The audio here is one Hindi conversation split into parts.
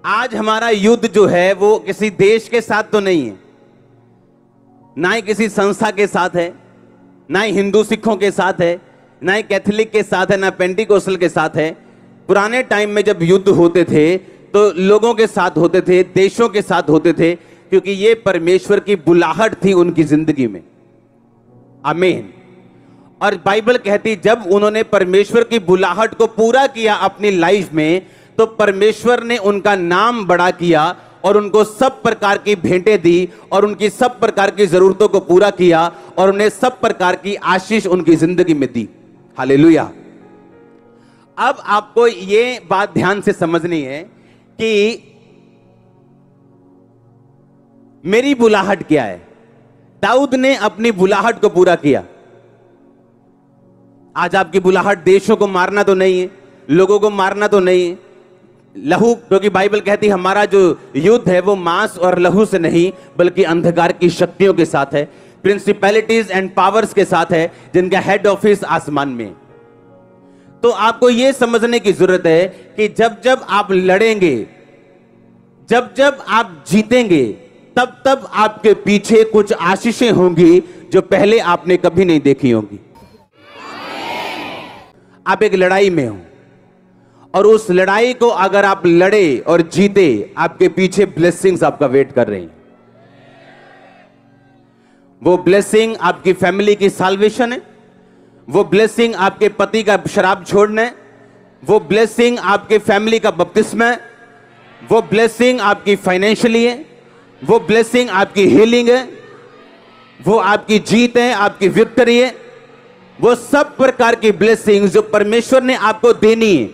आज हमारा युद्ध जो है वो किसी देश के साथ तो नहीं है, ना ही किसी संस्था के साथ है, ना ही हिंदू सिखों के साथ है, ना ही कैथोलिक के साथ है, ना पेंटिकोस्टल के साथ है। पुराने टाइम में जब युद्ध होते थे तो लोगों के साथ होते थे, देशों के साथ होते थे, क्योंकि ये परमेश्वर की बुलाहट थी उनकी जिंदगी में। आमीन। और बाइबल कहती जब उन्होंने परमेश्वर की बुलाहट को पूरा किया अपनी लाइफ में, तो परमेश्वर ने उनका नाम बड़ा किया और उनको सब प्रकार की भेंटें दी और उनकी सब प्रकार की जरूरतों को पूरा किया और उन्हें सब प्रकार की आशीष उनकी जिंदगी में दी। हालेलुया। अब आपको ये बात ध्यान से समझनी है कि मेरी बुलाहट क्या है। दाऊद ने अपनी बुलाहट को पूरा किया। आज आपकी बुलाहट देशों को मारना तो नहीं है, लोगों को मारना तो नहीं है, लहू, क्योंकि बाइबल कहती है हमारा जो युद्ध है वो मांस और लहू से नहीं बल्कि अंधकार की शक्तियों के साथ है, प्रिंसिपैलिटीज एंड पावर्स के साथ है, जिनका हेड ऑफिस आसमान में। तो आपको यह समझने की जरूरत है कि जब जब आप लड़ेंगे, जब जब आप जीतेंगे, तब तब आपके पीछे कुछ आशीषें होंगी जो पहले आपने कभी नहीं देखी होंगी। आप एक लड़ाई में हो और उस लड़ाई को अगर आप लड़े और जीते, आपके पीछे ब्लेसिंग्स आपका वेट कर रही हैं। वो ब्लेसिंग आपकी फैमिली की साल्वेशन है, वो ब्लेसिंग आपके पति का शराब छोड़ना है, वो ब्लेसिंग आपके फैमिली का बपतिस्मा है, वो ब्लेसिंग आपकी फाइनेंशियली है, वो ब्लेसिंग आपकी हीलिंग है, वो आपकी जीत है, आपकी विक्ट्री है। वो सब प्रकार की ब्लेसिंग्स जो परमेश्वर ने आपको देनी है,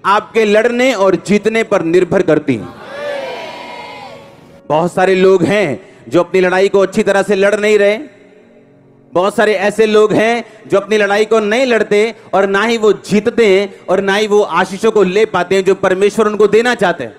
आपके लड़ने और जीतने पर निर्भर करती हैं। बहुत सारे लोग हैं जो अपनी लड़ाई को अच्छी तरह से लड़ नहीं रहे। बहुत सारे ऐसे लोग हैं जो अपनी लड़ाई को नहीं लड़ते और ना ही वो जीतते हैं और ना ही वो आशीषों को ले पाते हैं जो परमेश्वर उनको देना चाहते हैं।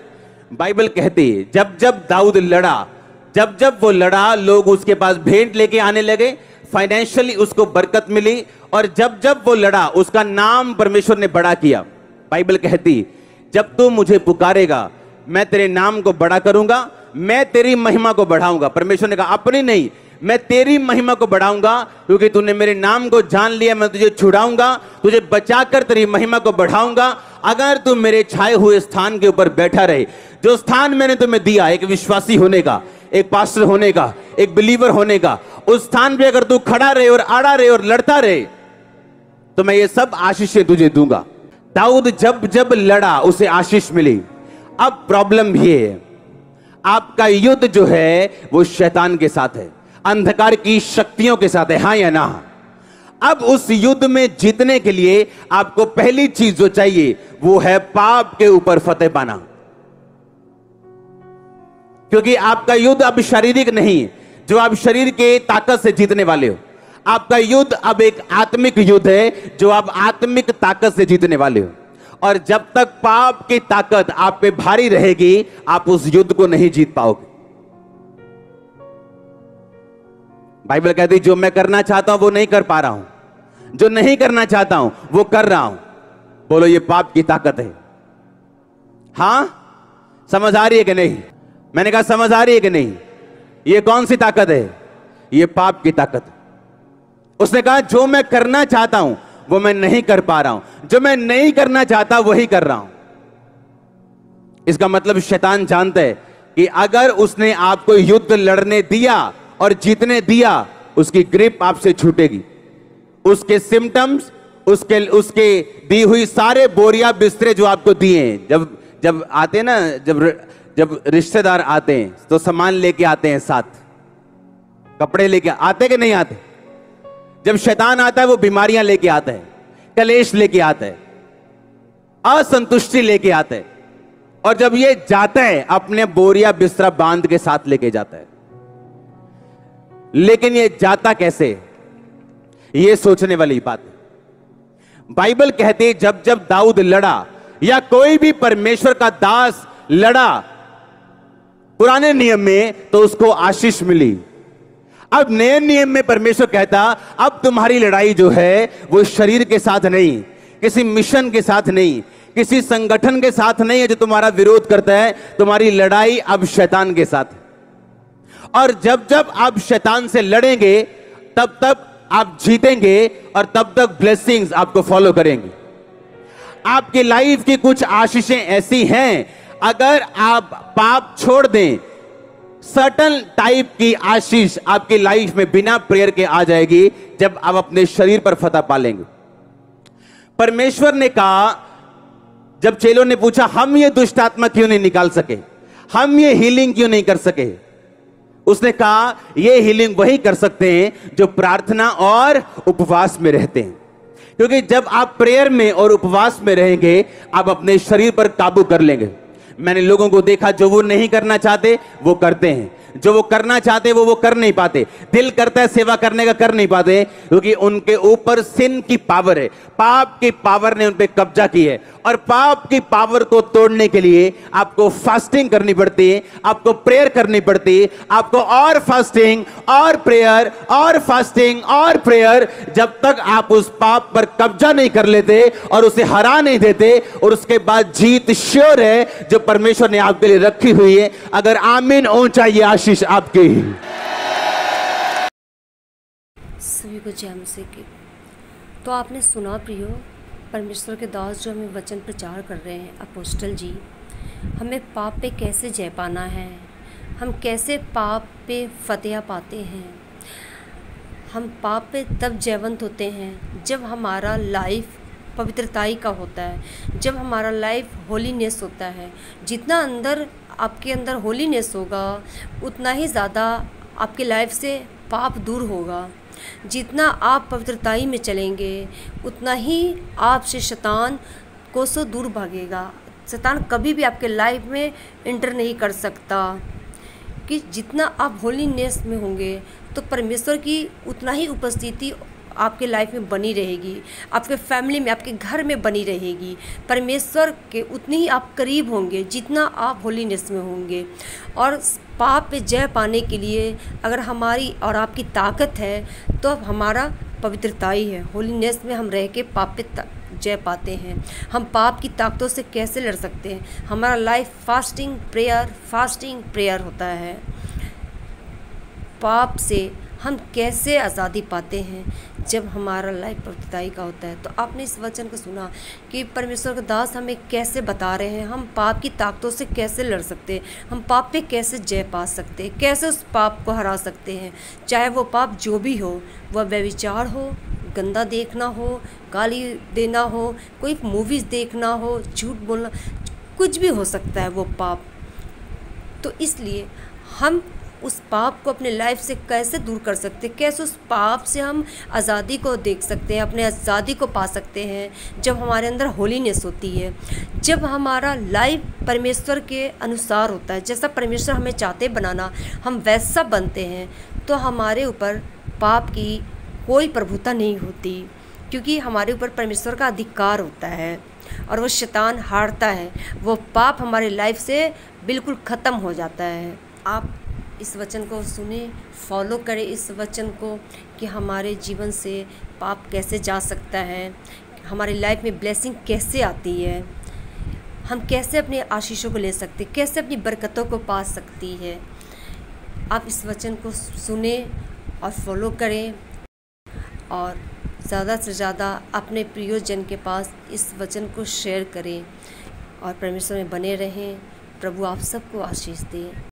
बाइबल कहती है जब जब दाऊद लड़ा, जब जब वो लड़ा, लोग उसके पास भेंट लेके आने लगे, फाइनेंशियली उसको बरकत मिली, और जब जब वो लड़ा उसका नाम परमेश्वर ने बड़ा किया। बाइबल कहती जब तू मुझे पुकारेगा मैं तेरे नाम को बड़ा करूंगा, मैं तेरी महिमा को बढ़ाऊंगा। परमेश्वर ने कहा अपनी नहीं, मैं तेरी महिमा को बढ़ाऊंगा, क्योंकि तूने मेरे नाम को जान लिया। मैं तुझे छुड़ाऊंगा, तुझे बचाकर तेरी महिमा को बढ़ाऊंगा। अगर तू मेरे छाए हुए स्थान के ऊपर बैठा रहे, जो स्थान मैंने तुम्हें दिया, एक विश्वासी होने का, एक पास्टर होने का, एक बिलीवर होने का, उस स्थान पे अगर तू खड़ा रहे और अड़ा रहे और लड़ता रहे, तो मैं ये सब आशीषें तुझे दूंगा। दाऊद जब जब लड़ा उसे आशीष मिली। अब प्रॉब्लम ये है, आपका युद्ध जो है वो शैतान के साथ है, अंधकार की शक्तियों के साथ है, हां या ना। अब उस युद्ध में जीतने के लिए आपको पहली चीज जो चाहिए वो है पाप के ऊपर फतेह पाना। क्योंकि आपका युद्ध अब शारीरिक नहीं है जो आप शरीर के ताकत से जीतने वाले हो। आपका युद्ध अब एक आत्मिक युद्ध है जो आप आत्मिक ताकत से जीतने वाले हो। और जब तक पाप की ताकत आप पे भारी रहेगी, आप उस युद्ध को नहीं जीत पाओगे। बाइबल कहती जो मैं करना चाहता हूं वो नहीं कर पा रहा हूं, जो नहीं करना चाहता हूं वो कर रहा हूं। बोलो ये पाप की ताकत है। हां, समझ आ रही है कि नहीं? मैंने कहा समझ आ रही है कि नहीं? ये कौन सी ताकत है? ये पाप की ताकत। उसने कहा जो मैं करना चाहता हूं वो मैं नहीं कर पा रहा हूं, जो मैं नहीं करना चाहता वही कर रहा हूं। इसका मतलब शैतान जानता है कि अगर उसने आपको युद्ध लड़ने दिया और जीतने दिया, उसकी ग्रिप आपसे छूटेगी। उसके सिम्टम्स, उसके दी हुई सारे बोरिया बिस्तरे जो आपको दिए हैं, जब आते हैं ना, जब रिश्तेदार आते हैं तो सामान लेके आते हैं, साथ कपड़े लेके आते कि नहीं आते? जब शैतान आता है वो बीमारियां लेके आता है, कलेश लेके आता है, असंतुष्टि लेके आता है। और जब ये जाता है अपने बोरिया बिस्तरा बांध के साथ लेके जाता है। लेकिन ये जाता कैसे, ये सोचने वाली बात है। बाइबल कहती है जब जब दाऊद लड़ा या कोई भी परमेश्वर का दास लड़ा पुराने नियम में, तो उसको आशीष मिली। अब नए नियम में परमेश्वर कहता अब तुम्हारी लड़ाई जो है वो शरीर के साथ नहीं, किसी मिशन के साथ नहीं, किसी संगठन के साथ नहीं है जो तुम्हारा विरोध करता है, तुम्हारी लड़ाई अब शैतान के साथ है। और जब जब आप शैतान से लड़ेंगे तब तब आप जीतेंगे और तब तक ब्लेसिंग्स आपको फॉलो करेंगे। आपकी लाइफ की कुछ आशीषें ऐसी हैं, अगर आप पाप छोड़ दें, सर्टन टाइप की आशीष आपकी लाइफ में बिना प्रेयर के आ जाएगी जब आप अपने शरीर पर फतह पालेंगे। परमेश्वर ने कहा, जब चेलों ने पूछा हम ये दुष्ट आत्मा क्यों नहीं निकाल सके, हम ये हीलिंग क्यों नहीं कर सके, उसने कहा ये हीलिंग वही कर सकते हैं जो प्रार्थना और उपवास में रहते हैं। क्योंकि जब आप प्रेयर में और उपवास में रहेंगे, आप अपने शरीर पर काबू कर लेंगे। मैंने लोगों को देखा जो वो नहीं करना चाहते वो करते हैं, जो वो करना चाहते वो कर नहीं पाते। दिल करता है सेवा करने का, कर नहीं पाते, क्योंकि उनके ऊपर सिन की पावर है, पाप की पावर ने उन पे कब्जा की है। और पाप की पावर को तोड़ने के लिए आपको फास्टिंग करनी पड़ती है, आपको प्रेयर करनी पड़ती है, आपको और फास्टिंग और प्रेयर और फास्टिंग और प्रेयर, जब तक आप उस पाप पर कब्जा नहीं कर लेते और उसे हरा नहीं देते, और उसके बाद जीत श्योर है जो परमेश्वर ने आपके लिए रखी हुई है। अगर आमीन ऊंचा, ये आशीष आपकी। सभी को जय मसीह की। तो आपने सुना प्रियो, परमेश्वर के दास जो हमें वचन प्रचार कर रहे हैं, अपोस्टल जी, हमें पाप पे कैसे जय पाना है, हम कैसे पाप पे फतेह पाते हैं। हम पाप पे तब जयवंत होते हैं जब हमारा लाइफ पवित्रताई का होता है, जब हमारा लाइफ होलीनेस होता है। जितना अंदर आपके अंदर होलीनेस होगा, उतना ही ज़्यादा आपके लाइफ से पाप दूर होगा। जितना आप पवित्रताई में चलेंगे, उतना ही आपसे शैतान कोसों दूर भागेगा। शैतान कभी भी आपके लाइफ में इंटर नहीं कर सकता, कि जितना आप होलीनेस में होंगे तो परमेश्वर की उतना ही उपस्थिति आपके लाइफ में बनी रहेगी, आपके फैमिली में, आपके घर में बनी रहेगी। परमेश्वर के उतनी ही आप करीब होंगे जितना आप होलीनेस में होंगे। और पाप पे जय पाने के लिए अगर हमारी और आपकी ताकत है तो हमारा पवित्रता ही है। होलीनेस में हम रह के पाप पे जय पाते हैं। हम पाप की ताकतों से कैसे लड़ सकते हैं? हमारा लाइफ फास्टिंग प्रेयर होता है। पाप से हम कैसे आज़ादी पाते हैं? जब हमारा लाइफ पवित्रताई का होता है। तो आपने इस वचन को सुना कि परमेश्वर के दास हमें कैसे बता रहे हैं, हम पाप की ताकतों से कैसे लड़ सकते हैं, हम पाप पे कैसे जय पा सकते हैं, कैसे उस पाप को हरा सकते हैं। चाहे वो पाप जो भी हो, वह व्यभिचार हो, गंदा देखना हो, गाली देना हो, कोई मूवीज़ देखना हो, झूठ बोलना, कुछ भी हो सकता है वो पाप। तो इसलिए हम उस पाप को अपने लाइफ से कैसे दूर कर सकते हैं, कैसे उस पाप से हम आज़ादी को देख सकते हैं, अपने आज़ादी को पा सकते हैं। जब हमारे अंदर होलीनेस होती है, जब हमारा लाइफ परमेश्वर के अनुसार होता है, जैसा परमेश्वर हमें चाहते बनाना हम वैसा बनते हैं, तो हमारे ऊपर पाप की कोई प्रभुता नहीं होती, क्योंकि हमारे ऊपर परमेश्वर का अधिकार होता है और वो शैतान हारता है। वो पाप हमारे लाइफ से बिल्कुल ख़त्म हो जाता है। आप इस वचन को सुने, फॉलो करें इस वचन को कि हमारे जीवन से पाप कैसे जा सकता है, हमारी लाइफ में ब्लेसिंग कैसे आती है, हम कैसे अपने आशीषों को ले सकते, कैसे अपनी बरकतों को पा सकती है। आप इस वचन को सुने और फॉलो करें और ज़्यादा से ज़्यादा अपने प्रियजन के पास इस वचन को शेयर करें और परमेश्वर में बने रहें। प्रभु आप सबको आशीष दे।